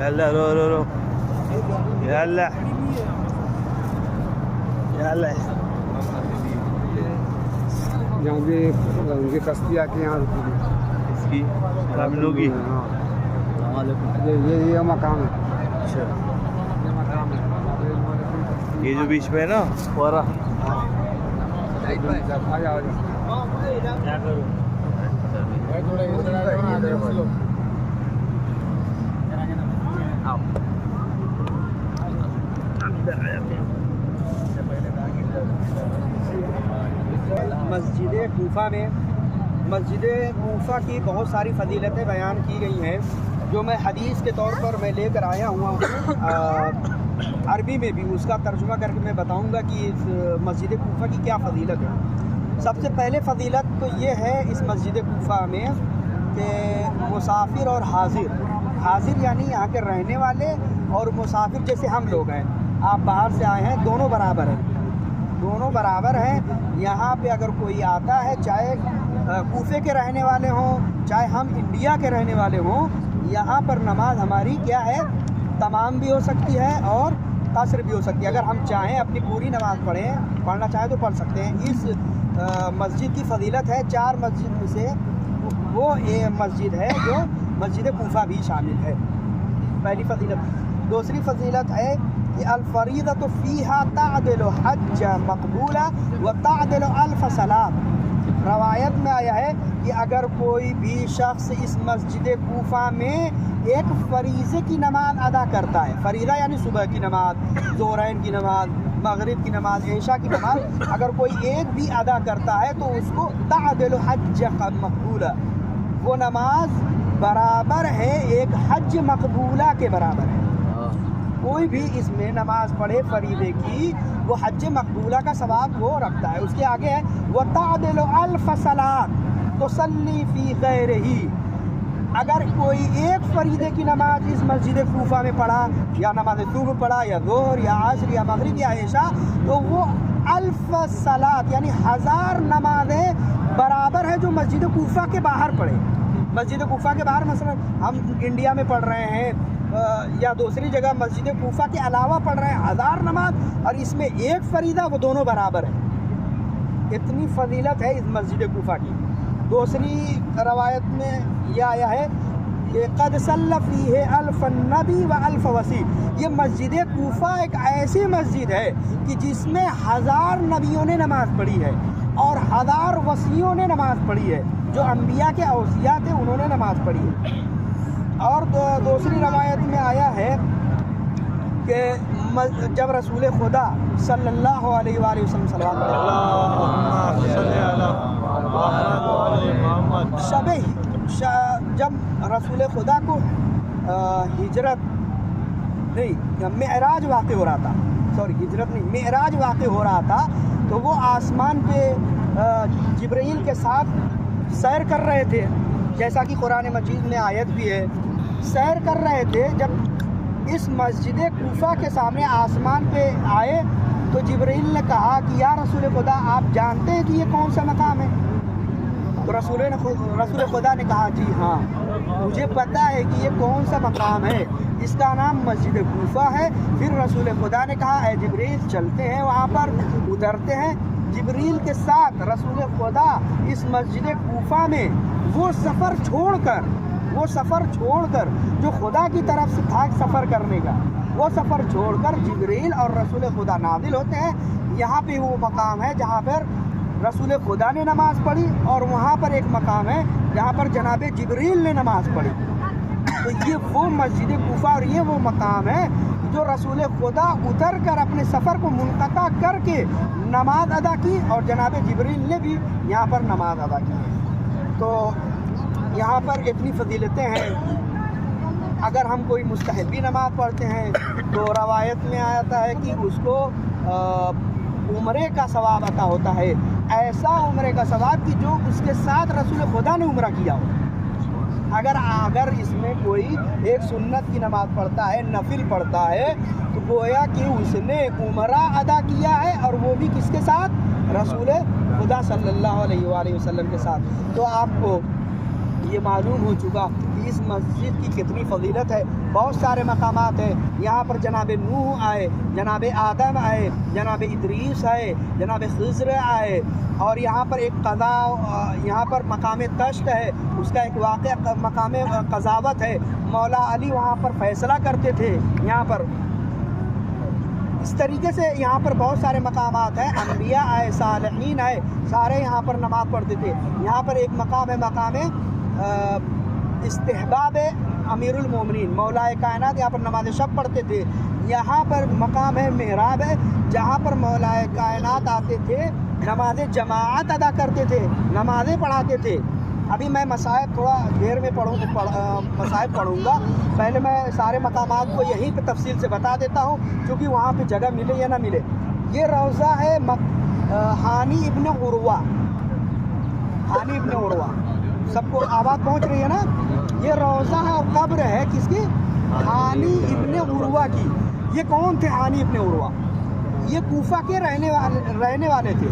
يلا رو رو رو يلا يلا یہاں بھی ان کی کشتی آ کے یہاں رکی ہوئی ہے۔ اس کی کاملوں کی ہاں یہ مقام ہے، اچھا یہ مقام ہے۔ یہ جو بیچ میں ہے نا فورا آ جاؤ آ جاؤ۔ کیا کروں مسجد کوفہ میں مسجد کوفہ کی بہت ساری فضیلتیں بیان کی گئی ہیں جو میں حدیث کے طور پر میں لے کر آیا ہوا ہوں، عربی میں بھی اس کا ترجمہ کر کے میں بتاؤں گا کہ اس مسجد کوفہ کی کیا فضیلت ہے۔ سب سے پہلے فضیلت تو یہ ہے اس مسجد کوفہ میں کہ مسافر اور حاضر یعنی یہاں کے رہنے والے اور مسافر جیسے ہم لوگ ہیں، آپ باہر سے آئے ہیں، دونوں برابر ہیں۔ یہاں پہ اگر کوئی آتا ہے، چاہے کوفے کے رہنے والے ہوں، چاہے ہم انڈیا کے رہنے والے ہوں، یہاں پر نماز ہماری کیا ہے، تمام بھی ہو سکتی ہے اور قصر بھی ہو سکتی ہے۔ اگر ہم چاہیں اپنی پوری نماز پڑھنا چاہیں تو پڑھ سکتے ہیں۔ اس مسجد کی فضیلت ہے 4 مسجد میں سے وہ مسجد ہے جو مسجد کوفہ بھی شامل ہے، پہلی فضیلت۔ دوسری فضیلت ہے کہ الفریضۃ فیہا تعدل حج مقبولہ وتعدل 1000 صلاۃ۔ روایت میں آیا ہے کہ اگر کوئی بھی شخص اس مسجد کوفہ میں ایک فریضے کی نماز ادا کرتا ہے، فریضہ یعنی صبح کی نماز، ظہرین کی نماز، مغرب کی نماز، عشاء کی نماز، اگر کوئی ایک بھی ادا کرتا ہے تو اس کو تعدل حج مقبولہ، وہ نماز برابر ہے ایک حج مقبولہ کے برابر ہے۔ کوئی بھی اس میں نماز پڑھے فریضے کی، وہ حج مقبولہ کا ثواب وہ رکھتا ہے۔ اس کے آگے ہے وَتَعْدِلُ 1000 صَلَاةٍ تُصَلِّي فِي غَيْرِهِ، اگر کوئی ایک فریضے کی نماز اس مسجد کوفہ میں پڑھا، یا نماز صبح پڑھا یا ظہر یا عصر یا مغرب یا عشاء، تو وہ 1000 صلاۃ یعنی 1000 نمازیں برابر ہے جو مسجد کوفہ کے باہر پڑھے۔ مسجد کوفہ کے باہر مثلا ہم انڈیا میں پڑھ رہے ہیں یا دوسری جگہ مسجد کوفہ کے علاوہ پڑھ رہے ہیں 1000 نماز، اور اس میں ایک فریضہ، وہ دونوں برابر ہیں۔ اتنی فضیلت ہے اس مسجد کوفہ کی۔ دوسری روایت میں یہ آیا ہے کہ قد صلی فیہ 1000 نبی و 1000 وصی، یہ مسجد کوفہ ایک ایسی مسجد ہے کہ جس میں 1000 نبیوں نے نماز پڑھی ہے اور 1000 وصیوں نے نماز پڑھی ہے، جو انبیاء کے اوصیاء تھے انہوں نے نماز پڑھی ہے۔ اور دوسری روایت میں آیا ہے کہ جب رسول خدا صلی اللہ علیہ وآلہ وسلم جب رسول خدا کو معراج واقع ہو رہا تھا، معراج واقع ہو رہا تھا، تو وہ آسمان پہ جبرائیل کے ساتھ سیر کر رہے تھے، جیسا کہ قرآن مجید میں آیت بھی ہے، سیر کر رہے تھے۔ جب اس مسجد کوفہ کے سامنے آسمان پہ آئے تو جبرائیل نے کہا کہ یا رسول خدا، آپ جانتے ہیں کہ یہ کون سا مقام ہے؟ تو رسول خدا نے کہا جی ہاں، مجھے پتہ ہے کہ یہ کون سا مقام ہے، اس کا نام مسجد کوفہ ہے۔ پھر رسول خدا نے کہا اے جبرائیل، چلتے ہیں وہاں پر، اترتے ہیں۔ جبرائیل کے ساتھ رسول خدا اس مسجد کوفہ میں وہ سفر چھوڑ کر جو خدا کی طرف سے تھا سفر کرنے کا، وہ سفر چھوڑ کر جبرائیل اور رسول خدا نازل ہوتے ہیں۔ یہاں پہ وہ مقام ہے جہاں پر رسول خدا نے نماز پڑھی، اور وہاں پر ایک مقام ہے جہاں پر جناب جبرائیل نے نماز پڑھی۔ تو یہ وہ مسجد کوفہ اور یہ وہ مقام ہے جو رسول خدا اتر کر اپنے سفر کو منقطع کر کے نماز ادا کی، اور جناب جبرائیل نے بھی یہاں پر نماز ادا کی۔ تو یہاں پر اتنی فضیلتیں ہیں۔ اگر ہم کوئی مستحبی نماز پڑھتے ہیں تو روایت میں آتا ہے کہ اس کو عمرے کا ثواب عطا ہوتا ہے، ایسا عمرے کا ثواب کہ جو اس کے ساتھ رسول خدا نے عمرہ کیا ہو۔ اگر اس میں کوئی ایک سنت کی نماز پڑھتا ہے، نفل پڑھتا ہے، تو گویا کہ اس نے عمرہ ادا کیا ہے، اور وہ بھی کس کے ساتھ؟ رسول خدا صلی اللہ علیہ وآلہ وسلم کے ساتھ۔ تو آپ کو یہ معلوم ہو چکا کہ اس مسجد کی کتنی فضیلت ہے. بہت سارے مقامات ہیں یہاں پر. جناب نوح آئے, جناب آدم آئے, جناب ادریس آئے, جناب خضر آئے, اور یہاں پر ایک یہاں پر مقام تشت ہے, اس کا ایک واقعہ مقام قضاوت ہے. مولا علی وہاں پر فیصلہ کرتے تھے. یہاں پر اس طریقے سے یہاں پر بہت سارے مقامات ہیں. انبیاء آئے, صالحین آئے, سارے یہاں پر نماز پڑھتے تھے. یہاں پر ایک مقام ہے, مقام استحباب امیر المومنین, مولا کائنات یہاں پر نماز شب پڑھتے تھے. یہاں پر مقام ہے محراب ہے, جہاں پر مولا کائنات آتے تھے, نماز جماعت ادا کرتے تھے, نمازیں پڑھاتے تھے. ابھی میں مصائب تھوڑا دیر میں مصائب پڑھوں گا. پہلے میں سارے مقامات کو یہیں پہ تفصیل سے بتا دیتا ہوں, کیونکہ وہاں پہ جگہ ملے یا نہ ملے. یہ روضہ ہے ہانی ابن عروہ. ہانی ابن عروہ, سب کو آواز پہنچ رہی ہے نا؟ یہ روضہ ہے اور قبر ہے کس کی؟ ہانی ابن عروہ کی. یہ کون تھے ہانی ابن عروہ؟ یہ کوفہ کے رہنے والے تھے.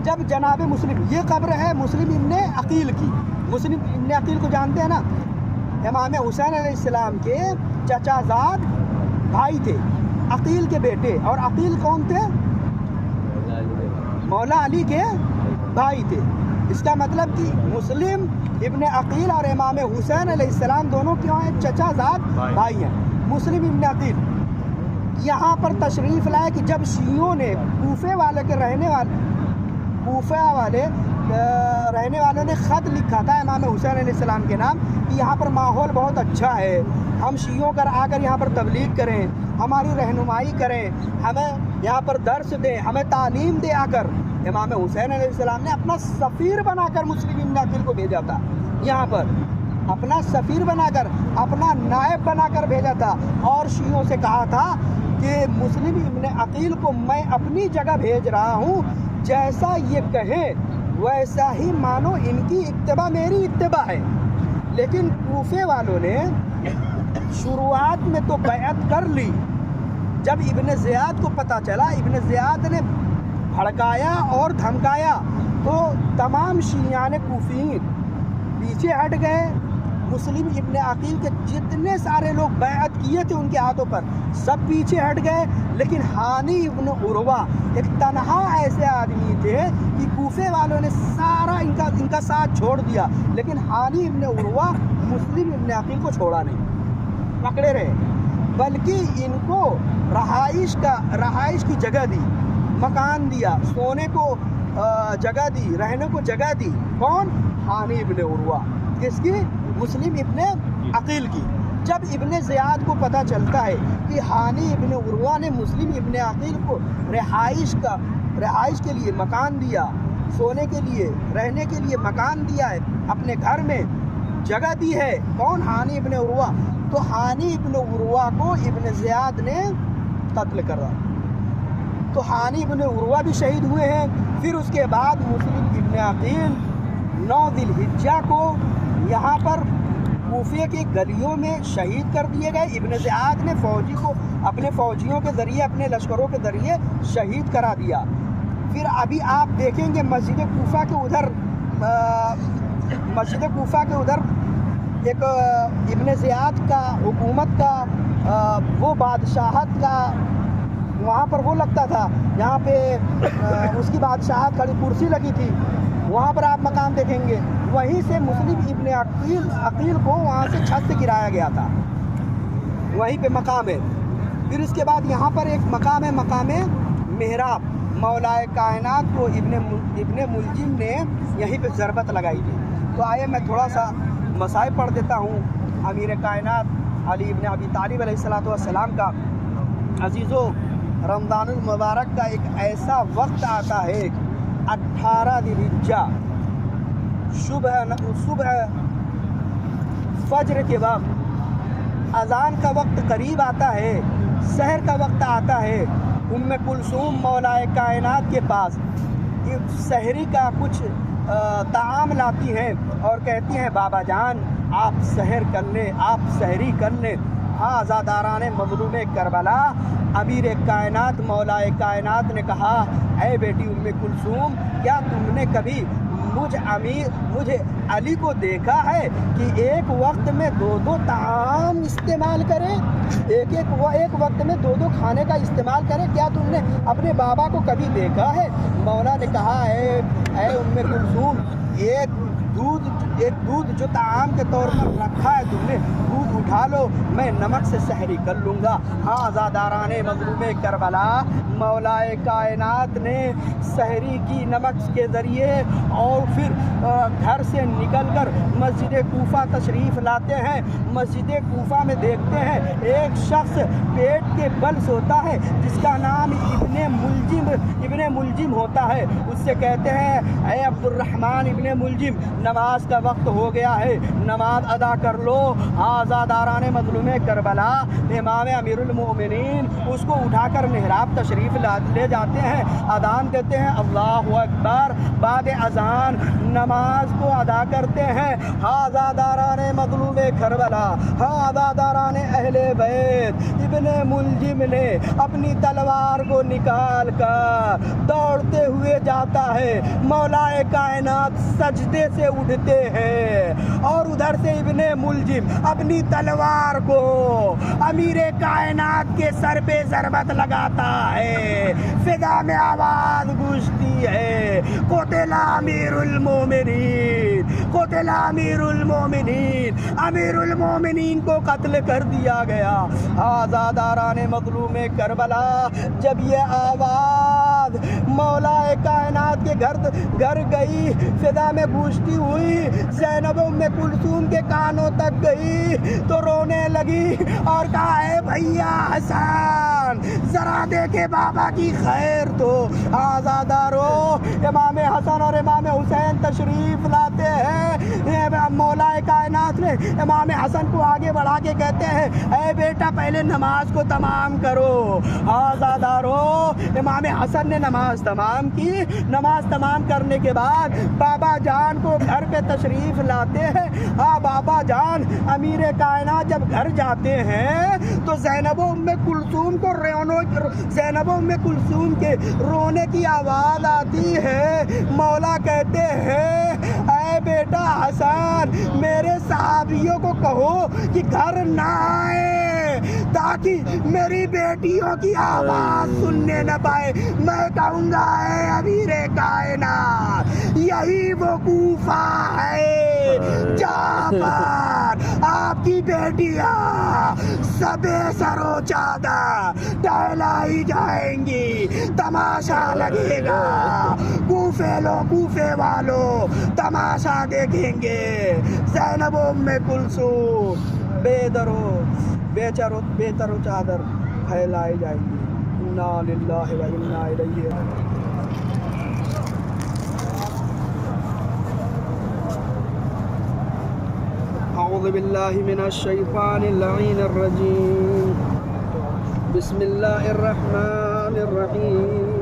جب جناب مسلم, یہ قبر ہے مسلم ابن عقیل کی. مسلم ابن عقیل کو جانتے ہیں نا؟ امام حسین علیہ السلام کے چچا زاد بھائی تھے, عقیل کے بیٹے. اور عقیل کون تھے؟ مولا علی کے بھائی تھے. اس کا مطلب کہ مسلم ابن عقیل اور امام حسین علیہ السلام دونوں کیوں ہیں؟ چچا زاد بھائی ہیں. مسلم ابن عقیل یہاں پر تشریف لائے کہ جب شیعوں نے کوفہ رہنے والوں نے خط لکھا تھا امام حسین علیہ السلام کے نام کہ یہاں پر ماحول بہت اچھا ہے, ہم شیعوں آ کر یہاں پر تبلیغ کریں, ہماری رہنمائی کریں, ہمیں یہاں پر درس دیں, ہمیں تعلیم دے. آ کر امام حسین علیہ السلام نے اپنا سفیر بنا کر مسلم ابن عقیل کو بھیجا تھا. یہاں پر اپنا سفیر بنا کر, اپنا نائب بنا کر بھیجا تھا, اور شیعوں سے کہا تھا کہ مسلم ابن عقیل کو میں اپنی جگہ بھیج رہا ہوں, جیسا یہ کہیں ویسا ہی مانو, ان کی اتباع میری اتباع ہے. لیکن کوفے والوں نے شروعات میں تو بیعت کر لی. جب ابن زیاد کو پتہ چلا, ابن زیاد نے بھڑکایا اور دھمکایا, تو تمام شیعان کوفیین پیچھے ہٹ گئے. مسلم ابن عقیل کے جتنے سارے لوگ بیعت کیے تھے ان کے ہاتھوں پر, سب پیچھے ہٹ گئے. لیکن ہانی ابن عروہ ایک تنہا ایسے آدمی تھے کہ کوفے والوں نے سارا ان کا ساتھ چھوڑ دیا, لیکن ہانی ابن عروہ مسلم ابن عقیل کو چھوڑا نہیں, پکڑے رہے, بلکہ ان کو رہائش کی جگہ دی, مکان دیا, سونے کو جگہ دی, رہنے کو جگہ دی. کون؟ ہانی ابن عروہ. کس کی؟ مسلم ابن عقیل کی. جب ابن زیاد کو پتہ چلتا ہے کہ ہانی ابن عروہ نے مسلم ابن عقیل کو رہائش کے لیے مکان دیا, سونے کے لیے, رہنے کے لیے مکان دیا ہے, اپنے گھر میں جگہ دی ہے. کون؟ ہانی ابن عروہ. تو ہانی ابن عروہ کو ابن زیاد نے قتل کرا. تو ہانی ابن عروہ بھی شہید ہوئے ہیں. پھر اس کے بعد مسلم ابن عقیل 9 ذی الحجہ کو یہاں پر کوفے کی گلیوں میں شہید کر دیے گئے. ابن زیاد نے فوجی کو اپنے فوجیوں کے ذریعے, اپنے لشکروں کے ذریعے شہید کرا دیا. پھر ابھی آپ دیکھیں گے مسجد کوفہ کے ادھر ایک ابن زیاد کا حکومت کا وہ بادشاہت کا وہاں پر وہ لگتا تھا, جہاں پہ اس کی بادشاہت کھڑی کرسی لگی تھی, وہاں پر آپ مقام دیکھیں گے. وہیں سے مسلم ابن عقیل کو وہاں سے چھت سے گرایا گیا تھا, وہیں پہ مقام ہے. پھر اس کے بعد یہاں پر ایک مقام ہے, مقام محراب. مولا کائنات کو ابن ملجم نے یہیں پہ ضربت لگائی تھی. تو آئے میں تھوڑا سا مصائب پڑھ دیتا ہوں. امیر کائنات علی ابن ابی طالب علیہ السلام کا. عزیزو, رمضان المبارک کا ایک ایسا وقت آتا ہے, 18 ذی الحجہ, صبح فجر کے وقت, اذان کا وقت قریب آتا ہے, سحر کا وقت آتا ہے. ام کلثوم مولا کائنات کے پاس سحری کا کچھ طعام لاتی ہیں اور کہتی ہیں, بابا جان آپ سحر کر لیں, آپ سحری کر لیں. ہاں, آزاداران مظلوم کربلا, امیر کائنات مولا کائنات نے کہا, اے بیٹی ام کلثوم, کیا تم نے کبھی مجھے علی کو دیکھا ہے کہ ایک وقت میں 2 طعام استعمال کرے، ایک وقت میں 2 کھانے کا استعمال کرے، کیا تم نے اپنے بابا کو کبھی دیکھا ہے؟ مولا نے کہا اے ام کلثوم، ایک دودھ جو طعام کے طور پر رکھا ہے تم نے، دودھ اٹھا لو، میں نمک سے سحری کر لوں گا۔ عزاداران مظلوم کربلا، مولا کائنات نے سحری کی نمک کے ذریعے اور پھر گھر سے نکل کر مسجد کوفہ تشریف لاتے ہیں۔ مسجد کوفہ میں دیکھتے ہیں ایک شخص پیٹ کے بل سوتا ہے جس کا نام ابن ملجم ہوتا ہے۔ اس سے کہتے ہیں اے عبد الرحمن ابن ملجم، نماز کا وقت ہو گیا ہے، نماز ادا کر لو۔ عزاداران مظلوم کربلا، امام امیر المومنین اس کو اٹھا کر محراب تشریف لے جاتے ہیں، اذان دیتے ہیں اللہ اکبر، بعد اذان نماز کو ادا کرتے ہیں۔ عزاداران مظلوم کربلا، عزاداران اہل بیت، ابن ملجم نے اپنی تلوار کو نکال کر دوڑتے ہوئے جاتا ہے، مولا کائنات سجدے سے اٹھتے ہیں اور ادھر سے ابن ملجم اپنی تلوار کو امیر کائنات کے سر پہ ضربت لگاتا ہے، فضا میں آواز گونجتی ہے قتل امیر المومنین، قتل امیر المومنین، امیر المومنین کو قتل کر دیا گیا۔ عزاداران مظلوم کربلا، جب یہ آواز مولا کائنات کے گھر گئی، فضا میں گونجتی ہوئی زینب ام کلثوم کے کانوں تک گئی تو رونے لگی اور کہا اے بھیا حسن، ذرا دیکھے بابا کی خیر تو۔ عزادارو، امام حسن اور امام حسین تشریف لاتے ہیں، مولا کائنات نے امام حسن کو آگے بڑھا کے کہتے ہیں اے بیٹا پہلے نماز کو تمام کرو۔ عزادارو، امام حسن نے نماز تمام کی، نماز تمام کرنے کے بعد بابا جان کو گھر پہ تشریف لاتے ہیں۔ بابا جان امیر کائنات جب گھر جاتے ہیں تو زینب ام کلثوم کے رونے کی آواز آتی ہے۔ مولا کہتے ہیں اے بیٹا حسن، میرے صحابیوں کو کہو کہ گھر نہ آئے تاکہ میری بیٹیوں کی آواز سننے نہ پائے۔ میں کہوں گا اے امیر کائنات، یہی وہ کوفہ ہے جہاں پر آپ کی بیٹیاں سبے سر و چادر ٹہلائی جائیں گی، تماشا لگے گا، کوفے والوں تماشا دیکھیں گے۔ زینب ام کلثوم بے تر و چادر پھیلائی جائیں گی۔ انا للہ و انا الیہ راجعون۔ اعوذ باللہ من الشیطان اللعین الرجیم، بسم اللہ الرحمن الرحیم۔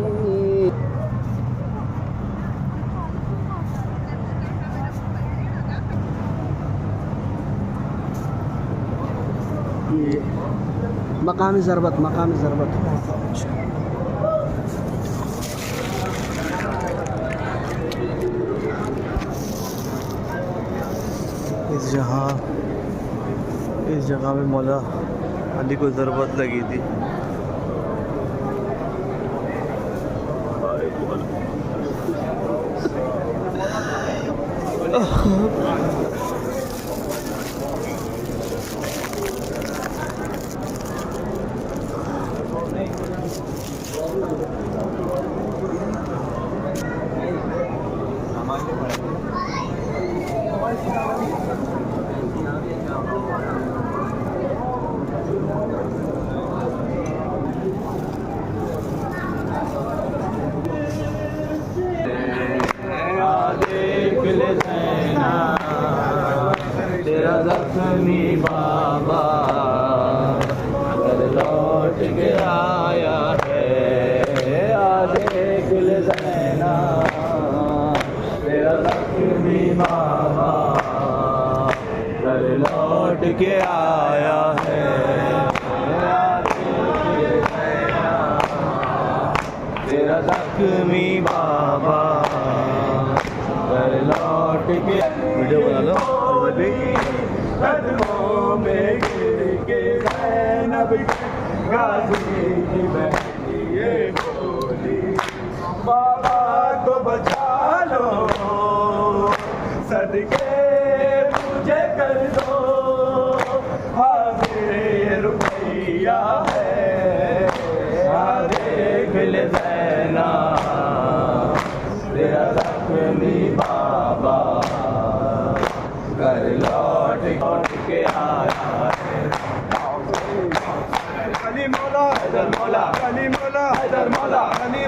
مقامی ضربت اس جگہ میں مولا علی کو ضربت لگی تھی۔ تیرا زخمی بابا اگر لوٹ کے آیا ہے، آدھے گل زینا تیرا زخمی بابا اگر لوٹ کے آیا ہے، تیرا زخمی بابا قدموں میں گر کے زینب غازی کی بہن یہ بولی بابا کو بچا لو صدقے مجھے کر دو حاضر یہ روپیہ ہے دیکھ لے زینا تیرا زخمی بابا گھر لوٹ کے آیا ہے علی مولا حیدر مولا علی مولا حیدر مولا علی